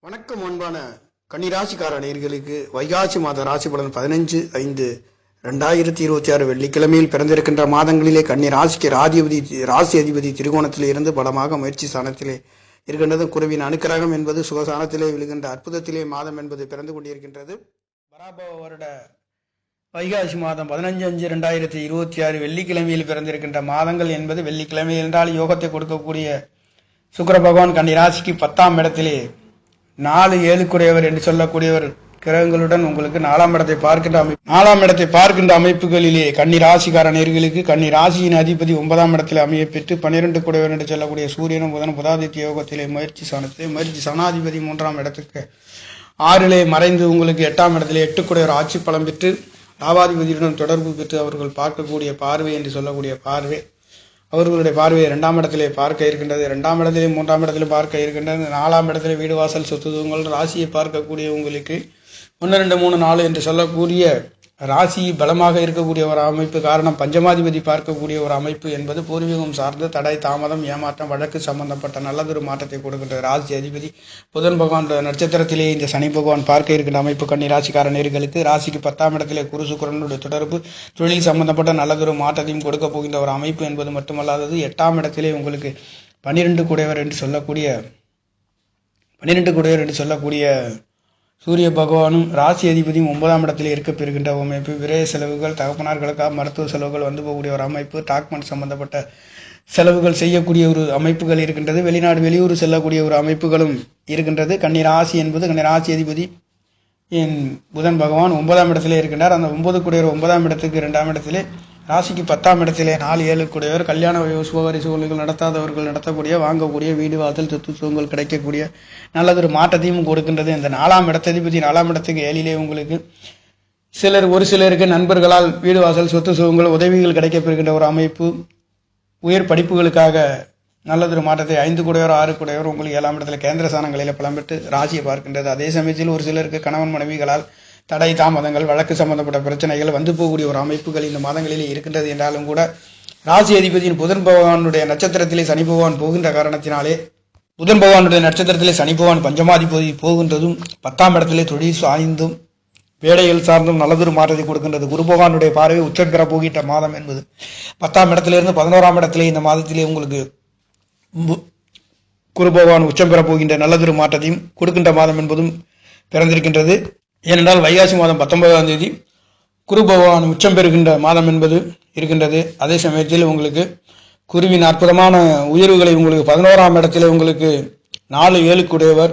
வணக்கம் அன்பான கன்னிராசிக்கார நேயர்களுக்கு வைகாசி மாத ராசி பலன் 15/5/2026 வெள்ளிக்கிழமையில் பிறந்திருக்கின்ற மாதங்களிலே கன்னி ராசிக்கு ராசி அதிபதி திரிகோணத்திலே இருந்து பலமாக முயற்சி ஸ்தானத்திலே இருக்கின்றது. குருவின் அனுக்கிரகம் என்பது சுகசானத்திலே விழுகின்ற அற்புதத்திலே மாதம் என்பது பிறந்து கொண்டிருக்கின்றது. பராபவ வருட வைகாசி மாதம் 15/5/2026 வெள்ளிக்கிழமையில் பிறந்திருக்கின்ற மாதங்கள் என்பது வெள்ளிக்கிழமை என்றால் யோகத்தை கொடுக்கக்கூடிய சுக்கிர பகவான் கன்னிராசிக்கு 10ஆம் இடத்திலே 4-7 குடையவர் என்று சொல்லக்கூடியவர் கிரகங்களுடன் உங்களுக்கு 4ஆம் இடத்தை பார்க்கின்ற அமைப்புகளிலே கன்னி ராசிக்கார நேயர்களுக்கு கன்னி ராசியின் அதிபதி 9ஆம் இடத்தில் அமைய பெற்று 12 குடையவர் என்று சொல்லக்கூடிய சூரியனும் புதனும் புதாதித்ய யோகத்திலே முயற்சி சனாதிபதி 3ஆம் இடத்துக்கு 6லே மறைந்து உங்களுக்கு 8ஆம் இடத்திலே 8 குடையவர் ஆட்சி பலம் பெற்று லாபாதிபதியுடன் தொடர்பு பெற்று அவர்கள் பார்க்கக்கூடிய பார்வை என்று சொல்லக்கூடிய பார்வை அவர்களுடைய பார்வையை 2ஆம் இடத்திலே பார்க்க இருக்கின்றது. 2ஆம் இடத்திலே 3ஆம் இடத்திலே பார்க்க இருக்கின்றது. 4ஆம் இடத்திலே வீடு வாசல் சொத்துங்கள் ராசியை பார்க்கக்கூடிய உங்களுக்கு 1 2 3 4 என்று சொல்லக்கூடிய ராசி பலமாக இருக்கக்கூடிய ஒரு அமைப்பு. காரணம் பஞ்சமாதிபதி பார்க்கக்கூடிய ஒரு அமைப்பு என்பது பூர்வீகம் சார்ந்த தடை தாமதம் ஏமாற்றம் வழக்கு சம்பந்தப்பட்ட நல்லதொரு மாற்றத்தை கொடுக்கின்ற ராசி அதிபதி புதன் பகவான் நட்சத்திரத்திலே இந்த சனி பகவான் பார்க்க இருக்கின்ற அமைப்பு கன்னி ராசிக்கார நேயர்களுக்கு ராசிக்கு 10ஆம் இடத்திலே குரு சுக்கிரனுடைய தொடர்பு தொழில் சம்பந்தப்பட்ட நல்லதொரு மாற்றத்தையும் கொடுக்க போகின்ற ஒரு அமைப்பு என்பது மட்டுமல்லாதது 8ஆம் இடத்திலே உங்களுக்கு 12 குடையவர் என்று சொல்லக்கூடிய சூரிய பகவானும் ராசி அதிபதியும் 9ஆம் இடத்தில் இருக்க பெறுகின்ற அமைப்பு. விரைய செலவுகள் தகப்பனார்களுக்காக மருத்துவ செலவுகள் வந்து போகக்கூடிய ஒரு அமைப்பு. டாக்குமெண்ட் சம்பந்தப்பட்ட செலவுகள் செய்யக்கூடிய ஒரு அமைப்புகள் இருக்கின்றது. வெளிநாடு வெளியூர் செல்லக்கூடிய ஒரு அமைப்புகளும் இருக்கின்றது. கன்னி ராசி என்பது கன்னி ராசி அதிபதி புதன் பகவான் 9ஆம் இடத்திலே இருக்கின்றார். அந்த 9 குடையவர் 9ஆம் இடத்துக்கு 2ஆம் இடத்திலே ராசிக்கு 10ஆம் இடத்திலே 4-7 குடையவர் கல்யாண சுபகாரி சூழல்கள் நடத்தாதவர்கள் நடத்தக்கூடிய வாங்கக்கூடிய வீடு வாசல் சொத்து சுகங்கள் கிடைக்கக்கூடிய நல்லதொரு மாற்றத்தையும் கொடுக்கின்றது. இந்த 4ஆம் இடத்ததிபதி 4ஆம் இடத்துக்கு 7லே உங்களுக்கு ஒரு சிலருக்கு நண்பர்களால் வீடு வாசல் சொத்து சுகங்கள் உதவிகள் கிடைக்கப்பெறுகின்ற ஒரு அமைப்பு. உயர் படிப்புகளுக்காக நல்லதொரு மாற்றத்தை 5 குடையவர் 6 குடையவர் உங்களுக்கு 7ஆம் இடத்துல கேந்திர ஸ்தானங்களில் பலம் பெற்று ராசியை பார்க்கின்றது. அதே சமயத்தில் ஒரு சிலருக்கு கணவன் மனைவிகளால் தடை தாமதங்கள் வழக்கு சம்பந்தப்பட்ட பிரச்சனைகள் வந்து போகக்கூடிய ஒரு அமைப்புகள் இந்த மாதங்களிலே இருக்கின்றது. என்றாலும் கூட ராசி அதிபதியின் புதன் பகவானுடைய நட்சத்திரத்திலே சனி பகவான் போகின்ற காரணத்தினாலே புதன் பகவானுடைய நட்சத்திரத்திலே சனி பகவான் பஞ்சமாதிபதி போகின்றதும் 10ஆம் இடத்திலே தொழில் சாய்ந்தும் வேலைகள் சார்ந்தும் நல்லதொரு மாற்றத்தை கொடுக்கின்றது. குரு பகவானுடைய பார்வை உச்சம் பெற போகின்ற மாதம் என்பது 10ஆம் இடத்திலிருந்து 11ஆம் இடத்திலே இந்த மாதத்திலே உங்களுக்கு குரு பகவான் உச்சம் பெற போகின்ற நல்லதொரு மாற்றத்தையும் கொடுக்கின்ற மாதம் என்பதும் பிறந்திருக்கின்றது. ஏனென்றால் வைகாசி மாதம் 19ஆம் தேதி குரு பகவான் உச்சம் பெறுகின்ற மாதம் என்பது இருக்கின்றது. அதே சமயத்தில் உங்களுக்கு குருவின் அற்புதமான உயர்வுகளை உங்களுக்கு 11ஆம் இடத்திலே உங்களுக்கு 4-7 குடையவர்